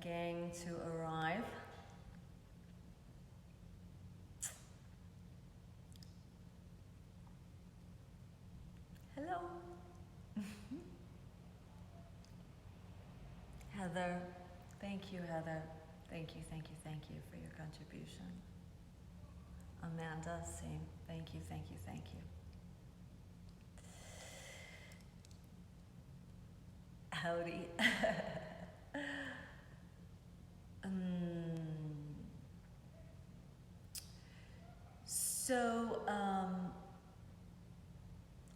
gang to arrive. Hello. Heather. Thank you, Heather. Thank you for your contribution. Amanda, same. Thank you. Howdy. So,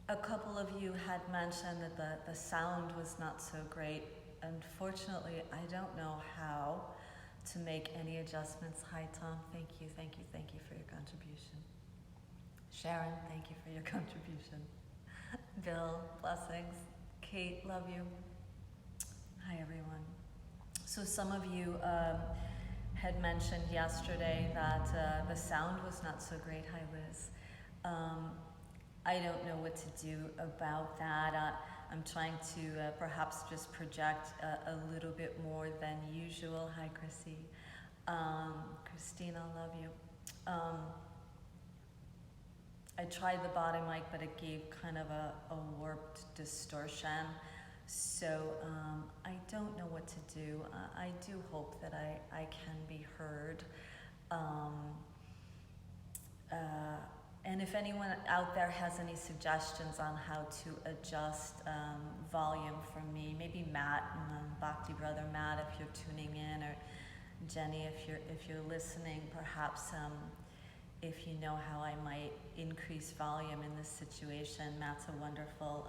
a couple of you had mentioned that the sound was not so great. Unfortunately, I don't know how to make any adjustments. Hi, Tom. Thank you for your contribution. Sharon, thank you for your contribution. Bill, blessings. Kate, love you. Hi, everyone. So some of you had mentioned yesterday that the sound was not so great. Hi, Liz. I don't know what to do about that. I'm trying to perhaps just project a little bit more than usual. Hi, Chrissy. Christina, love you. I tried the body mic, but it gave kind of a warped distortion. So I don't know what to do. I do hope that I can be heard. And if anyone out there has any suggestions on how to adjust volume for me, maybe Matt, Bhakti brother Matt, if you're tuning in, or Jenny, if you're listening, perhaps if you know how I might increase volume in this situation. Matt's a wonderful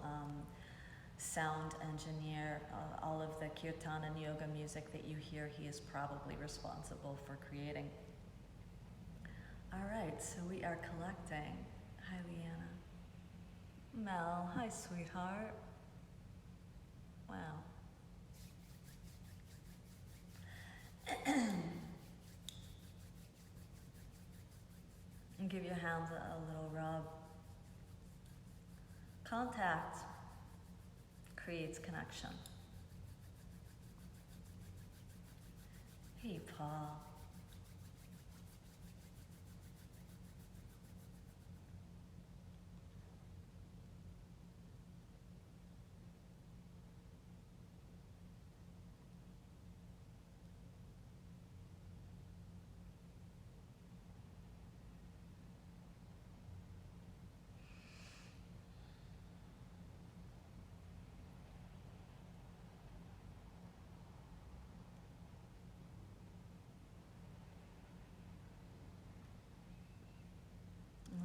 sound engineer. All of the kirtan and yoga music that you hear, he is probably responsible for creating. All right, so we are collecting. Hi, Leanna. Mel, hi, sweetheart. Wow. And give your hands a little rub. Contact creates connection. Hey, Paul.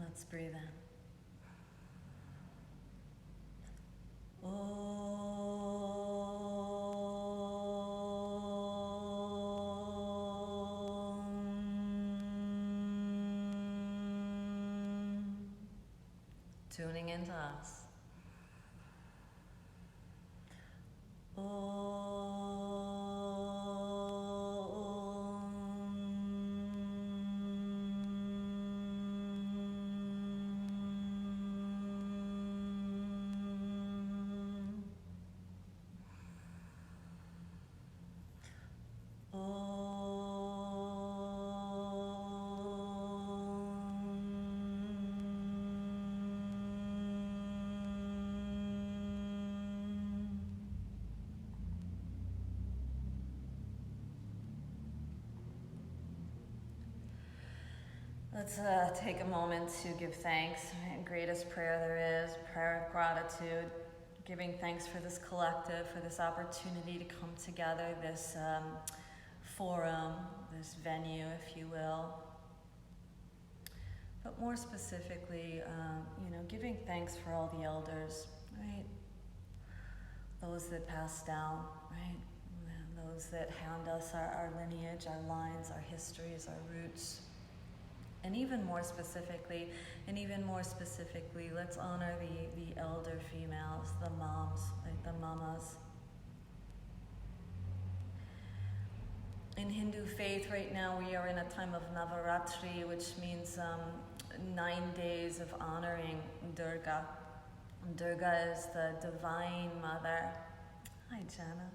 Let's breathe in. Tuning into us. Let's take a moment to give thanks. Greatest prayer there is, prayer of gratitude, giving thanks for this collective, for this opportunity to come together, this forum, this venue, if you will. But more specifically, giving thanks for all the elders, right? Those that passed down, right? Those that hand us our lineage, our lines, our histories, our roots. And even more specifically, let's honor the elder females, the moms, like the mamas. In Hindu faith right now, we are in a time of Navaratri, which means 9 days of honoring Durga. Durga is the divine mother. Hi, Jana.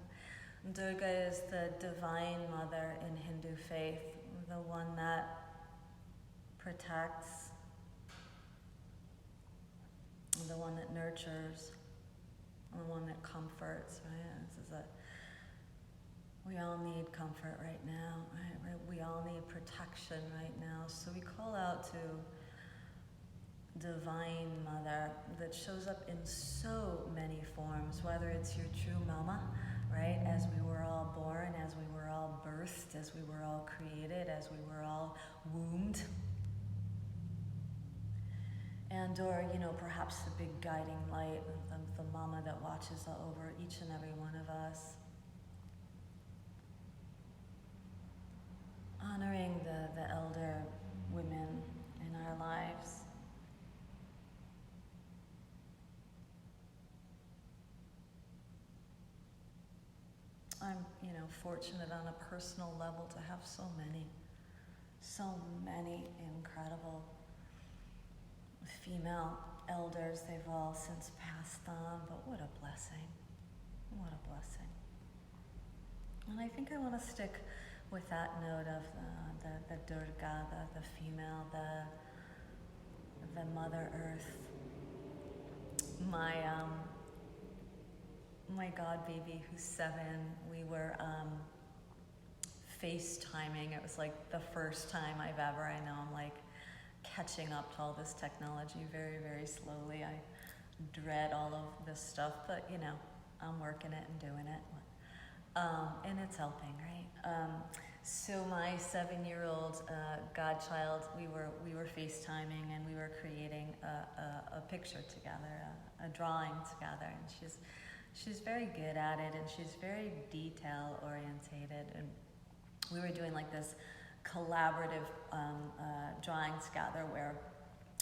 Durga is the divine mother in Hindu faith, the one that protects, the one that nurtures, the one that comforts, right? This is we all need comfort right now, right? We all need protection right now. So we call out to Divine Mother that shows up in so many forms, whether it's your true mama, right? As we were all born, as we were all birthed, as we were all created, as we were all wombed. And or, perhaps the big guiding light, the mama that watches over each and every one of us. Honoring the elder women in our lives. I'm, fortunate on a personal level to have so many incredible female elders. They've all since passed on, but what a blessing. What a blessing. And I think I want to stick with that note of the Durga, the female, the Mother Earth. My god baby who's 7, we were FaceTiming. It was like the first time I've ever, I know I'm like catching up to all this technology very, very slowly. I dread all of this stuff, but I'm working it and doing it. And it's helping, right? So my 7-year-old godchild, we were FaceTiming and we were creating a picture together, a drawing together, and she's very good at it, and she's very detail orientated, and we were doing like this collaborative drawing together where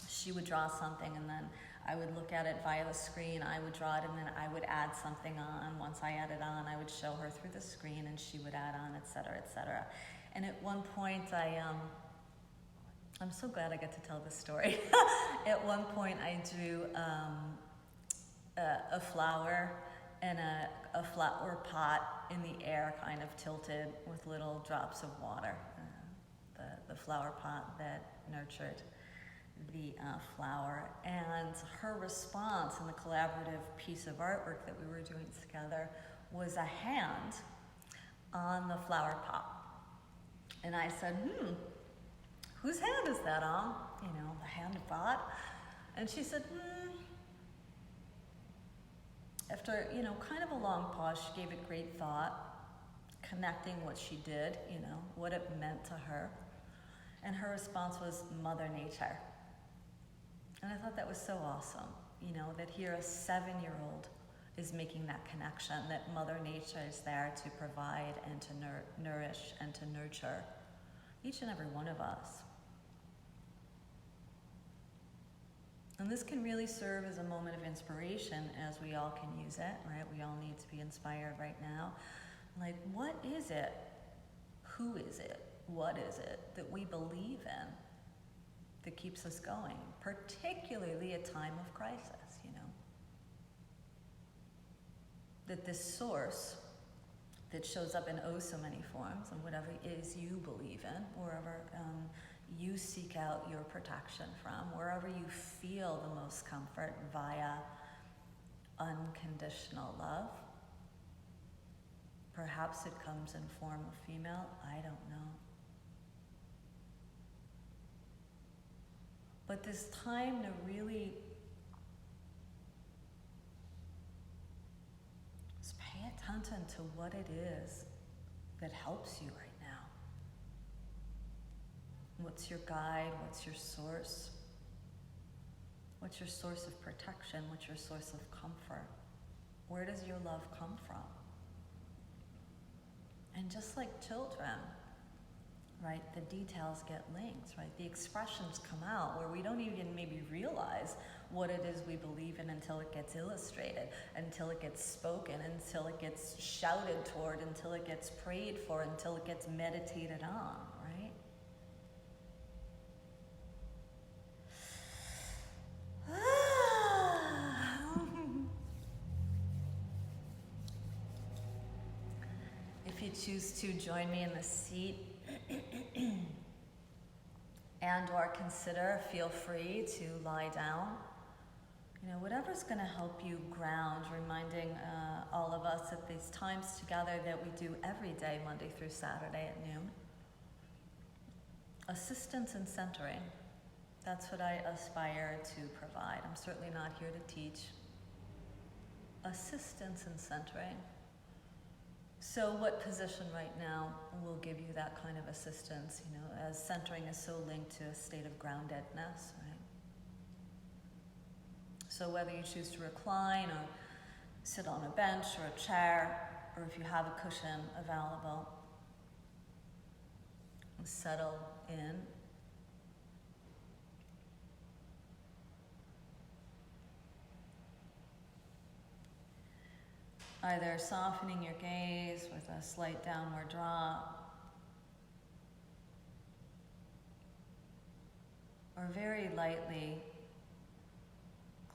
she would draw something and then I would look at it via the screen, I would draw it, and then I would add something on. Once I added on, I would show her through the screen and she would add on, etc., etc. And at one point I'm so glad I get to tell this story. At one point I drew a flower and a flower pot in the air, kind of tilted with little drops of water. The flower pot that nurtured the flower, and her response in the collaborative piece of artwork that we were doing together was a hand on the flower pot. And I said, whose hand is that on? The hand of God. And she said, After, kind of a long pause, she gave it great thought, connecting what she did, what it meant to her. And her response was Mother Nature. And I thought that was so awesome, that here a 7-year-old is making that connection, that Mother Nature is there to provide and to nourish and to nurture each and every one of us. And this can really serve as a moment of inspiration, as we all can use it, right? We all need to be inspired right now. Like, what is it? Who is it? What is it that we believe in that keeps us going, particularly at time of crisis, That this source that shows up in oh so many forms, and whatever it is you believe in, wherever you seek out your protection from, wherever you feel the most comfort via unconditional love. Perhaps it comes in form of female, I don't know. But this time to really just pay attention to what it is that helps you right now. What's your guide? What's your source? What's your source of protection? What's your source of comfort? Where does your love come from? And just like children, right, the details get linked, right? The expressions come out where we don't even maybe realize what it is we believe in until it gets illustrated, until it gets spoken, until it gets shouted toward, until it gets prayed for, until it gets meditated on, right? choose to join me in the seat and or consider, feel free to lie down. You know, whatever's going to help you ground, reminding all of us at these times together that we do every day, Monday through Saturday at noon. Assistance and centering. That's what I aspire to provide. I'm certainly not here to teach. Assistance and centering. So what position right now will give you that kind of assistance, you know, as centering is so linked to a state of groundedness, right? So whether you choose to recline or sit on a bench or a chair, or if you have a cushion available, settle in. Either softening your gaze with a slight downward drop, or very lightly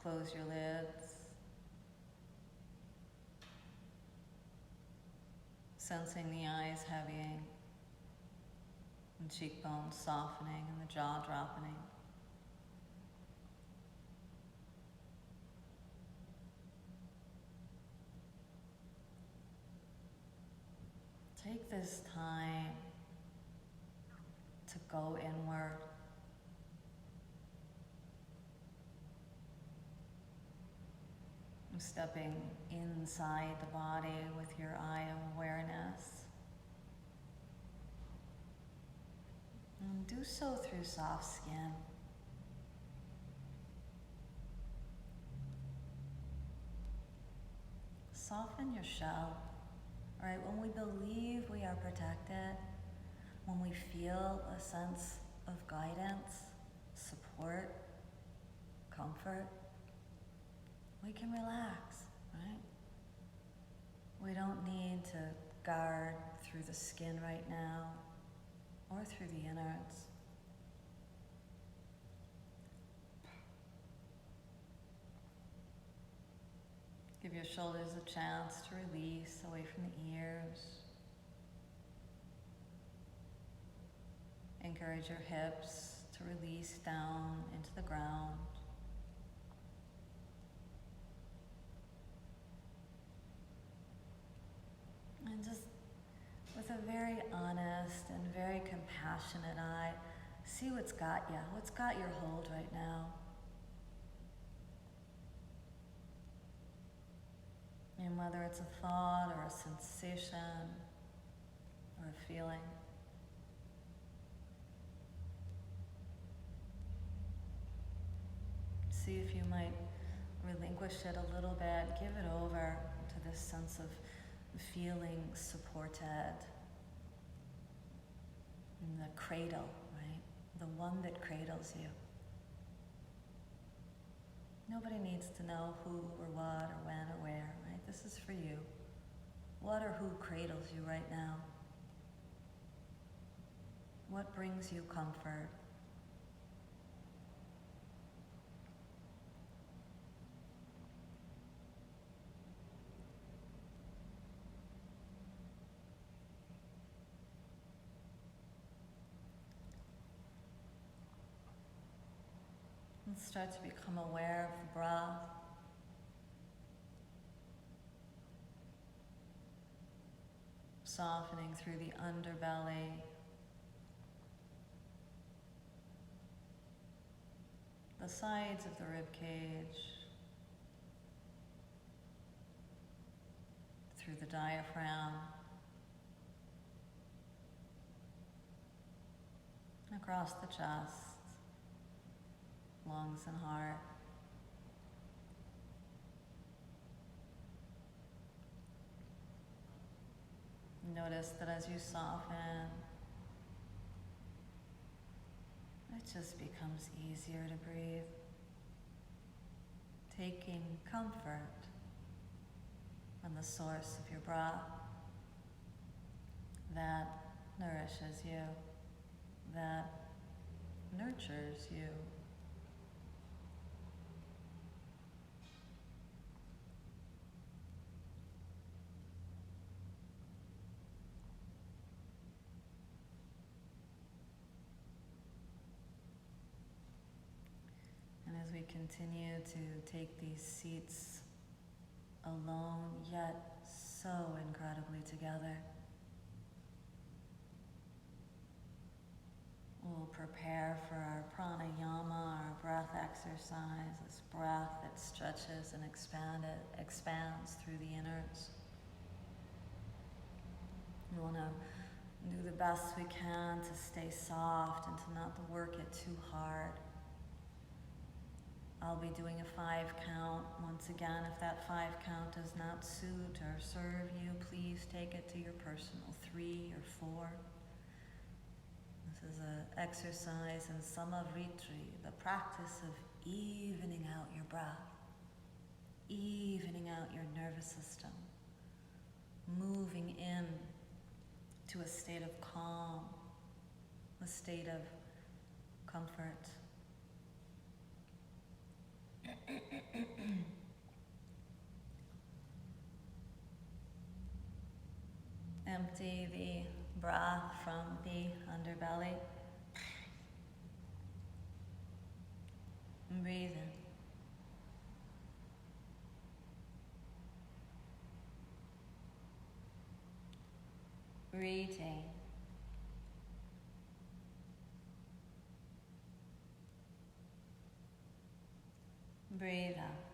close your lids, sensing the eyes heavying and cheekbones softening and the jaw dropping. Take this time to go inward. Stepping inside the body with your eye of awareness. And do so through soft skin. Soften your shell. Right, when we believe we are protected, when we feel a sense of guidance, support, comfort, we can relax, right? We don't need to guard through the skin right now or through the innards. Give your shoulders a chance to release away from the ears. Encourage your hips to release down into the ground. And just with a very honest and very compassionate eye, see what's got you, what's got your hold right now. And whether it's a thought or a sensation or a feeling. See if you might relinquish it a little bit, give it over to this sense of feeling supported. In the cradle, right? The one that cradles you. Nobody needs to know who or what or when or where, right? This is for you. What or who cradles you right now? What brings you comfort? And start to become aware of the breath. Softening through the underbelly. The sides of the rib cage. Through the diaphragm. Across the chest. Lungs and heart. Notice that as you soften, it just becomes easier to breathe, taking comfort from the source of your breath that nourishes you, that nurtures you. continue to take these seats alone, yet so incredibly together. We'll prepare for our pranayama, our breath exercise, this breath that stretches and expands through the innards. We want to do the best we can to stay soft and to not work it too hard. I'll be doing a 5 count. Once again, if that 5 count does not suit or serve you, please take it to your personal 3 or 4. This is an exercise in Samavritri, the practice of evening out your breath, evening out your nervous system, moving in to a state of calm, a state of comfort. Empty the breath from the underbelly. And breathe in. Retain. Breathe out.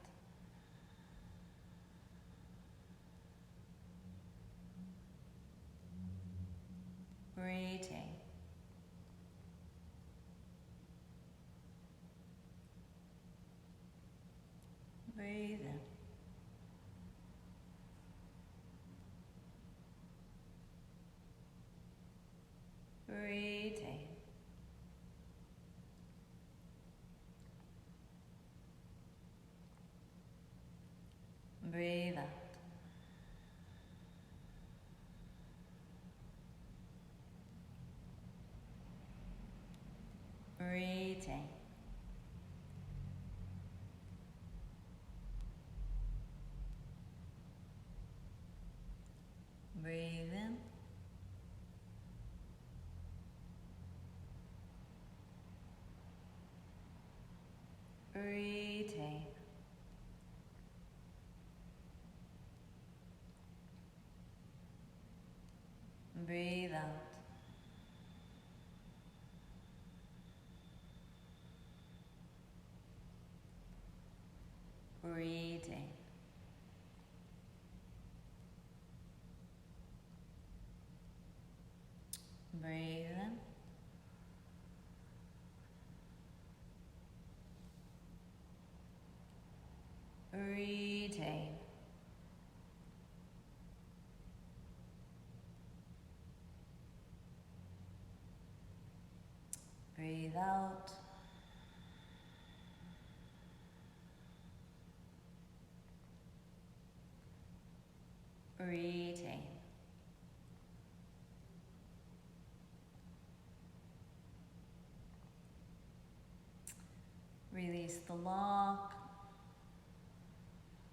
Retain. Breathe in. Retain. Breathe out. Retain. Breathe in. Retain. Breathe out. Retain. Breathe in. Retain. Breathe out. Retain. Release the lock.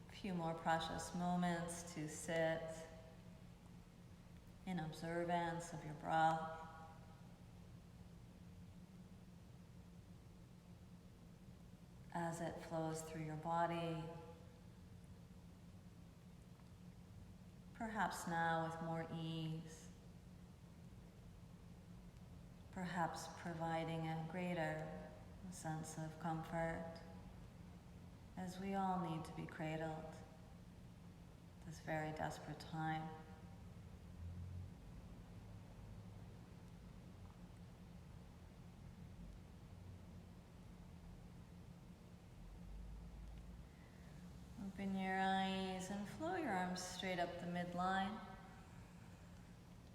A few more precious moments to sit in observance of your breath. As it flows through your body. Perhaps now with more ease. Perhaps providing a greater sense of comfort, as we all need to be cradled this very desperate time. Open your eyes and flow your arms straight up the midline.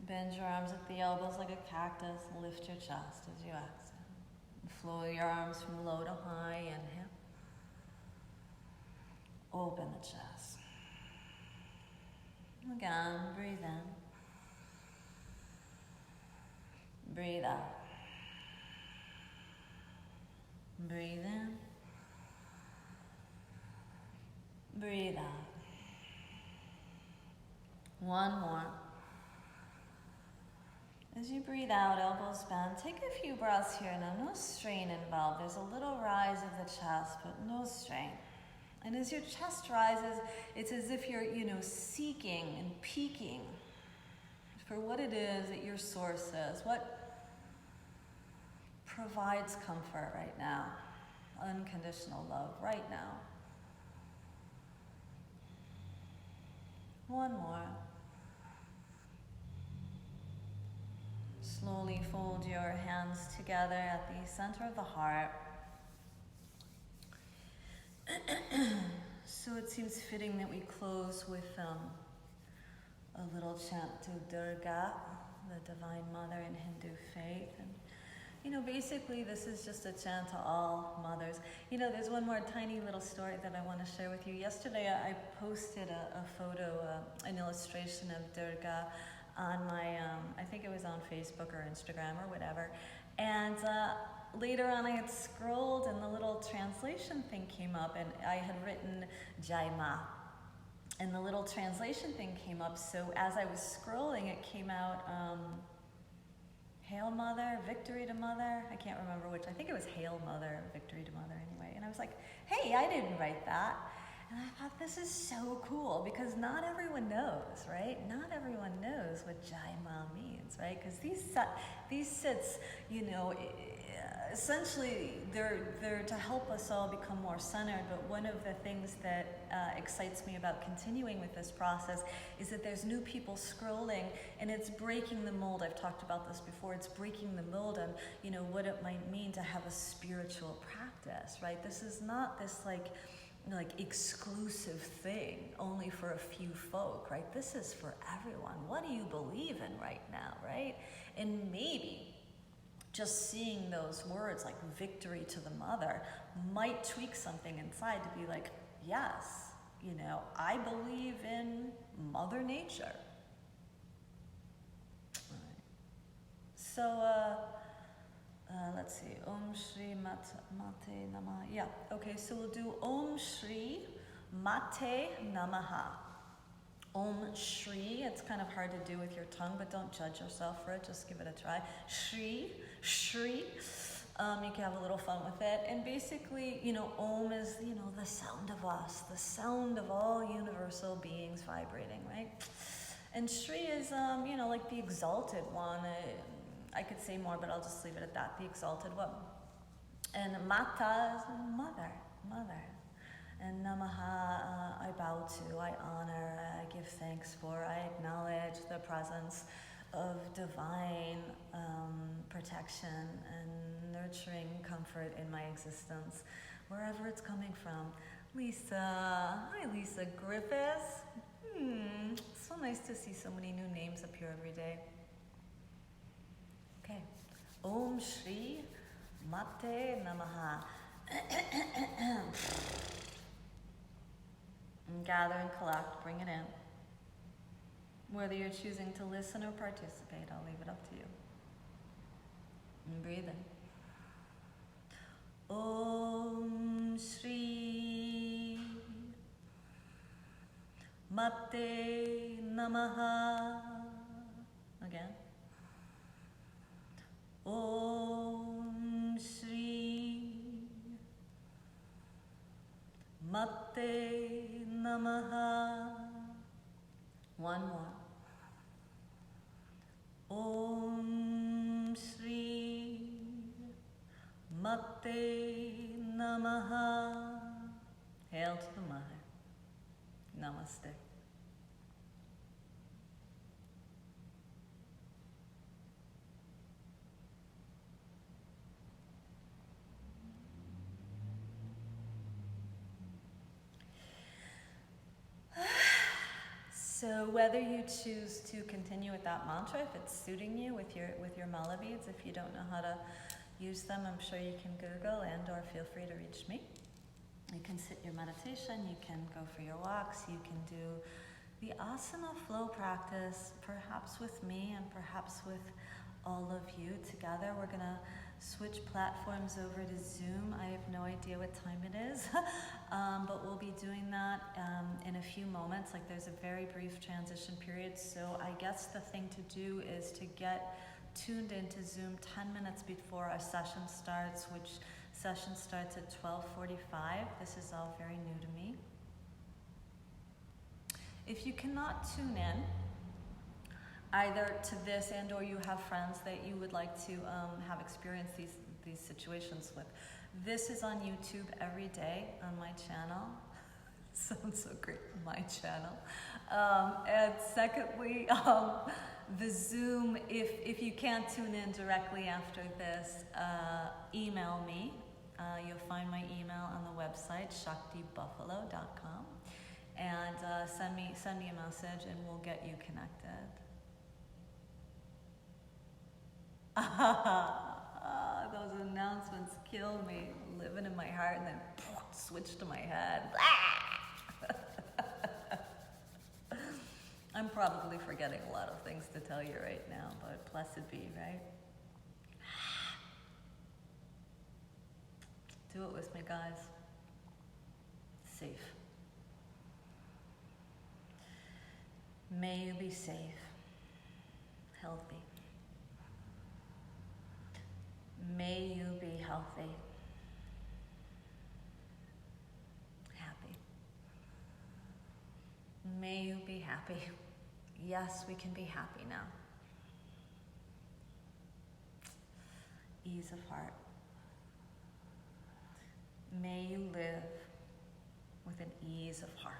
Bend your arms at the elbows like a cactus. Lift your chest as you exhale. Flow your arms from low to high. Inhale. Open the chest. Again, breathe in. Breathe out. Breathe in. Breathe out. One more. As you breathe out, elbows bent, take a few breaths here now. No strain involved. There's a little rise of the chest, but no strain. And as your chest rises, it's as if you're, seeking and peeking for what it is that your source is, what provides comfort right now, unconditional love right now. One more. Slowly fold your hands together at the center of the heart. So it seems fitting that we close with a little chant to Durga, the Divine Mother in Hindu faith. And basically this is just a chant to all mothers. There's one more tiny little story that I want to share with you. Yesterday I posted a photo, an illustration of Durga on my, I think it was on Facebook or Instagram or whatever. And later on I had scrolled and the little translation thing came up, and I had written Jai Ma. And the little translation thing came up, so as I was scrolling it came out, Hail Mother, Victory to Mother. I can't remember which. I think it was Hail Mother, Victory to Mother anyway. And I was like, hey, I didn't write that. And I thought, this is so cool, because not everyone knows, right? Not everyone knows what Jai Ma means, right? Because these sits, essentially they're to help us all become more centered. But one of the things that excites me about continuing with this process is that there's new people scrolling, and it's breaking the mold. I've talked about this before. It's breaking the mold on, what it might mean to have a spiritual practice, right? This is not this like exclusive thing only for a few folk, right? This is for everyone. What do you believe in right now, right? And maybe just seeing those words like victory to the mother might tweak something inside to be like, yes, I believe in Mother Nature. All right. So, let's see, Om Shri Mate Namaha. Yeah, okay, so we'll do Om Shri Mate Namaha. Om Shri, it's kind of hard to do with your tongue, but don't judge yourself for it, just give it a try. Shri. You can have a little fun with it. And basically, Om is, the sound of us, the sound of all universal beings vibrating, right? And Shri is, like the exalted one. I could say more, but I'll just leave it at that, the exalted one. And Mata is mother. And Namaha, I bow to, I honor, I give thanks for, I acknowledge the presence of divine protection and nurturing comfort in my existence, wherever it's coming from. Lisa, hi Lisa Griffiths. So nice to see so many new names appear every day. Okay, Om Shri Mate Namaha. And gather and collect, bring it in. Whether you're choosing to listen or participate, I'll leave it up to you. And breathe in. Om Shri Mate Namaha. Again. Om Shri Mate Namaha. One more. Om Shri Mate Namaha. Hail to the Mother. Namaste. So whether you choose to continue with that mantra, if it's suiting you with your mala beads, if you don't know how to use them, I'm sure you can Google and or feel free to reach me. You can sit your meditation, you can go for your walks, you can do the asana flow practice, perhaps with me and perhaps with all of you together. We're gonna switch platforms over to Zoom. I have no idea what time it is, but we'll be doing that in a few moments. Like there's a very brief transition period, so I guess the thing to do is to get tuned into Zoom 10 minutes before our session starts, which session starts at 12:45. This is all very new to me. If you cannot tune in, either to this and or you have friends that you would like to have experienced these situations with, this is on YouTube every day on my channel. Sounds so great, my channel. And secondly, the Zoom, if you can't tune in directly after this, email me. You'll find my email on the website, shaktibuffalo.com. And send me a message and we'll get you connected. Those announcements kill me. Living in my heart and then switch to my head. I'm probably forgetting a lot of things to tell you right now, but blessed be, right? Do it with me, guys. Safe. May you be safe, healthy. May you be healthy, happy. May you be happy. Yes, we can be happy now. Ease of heart. May you live with an ease of heart.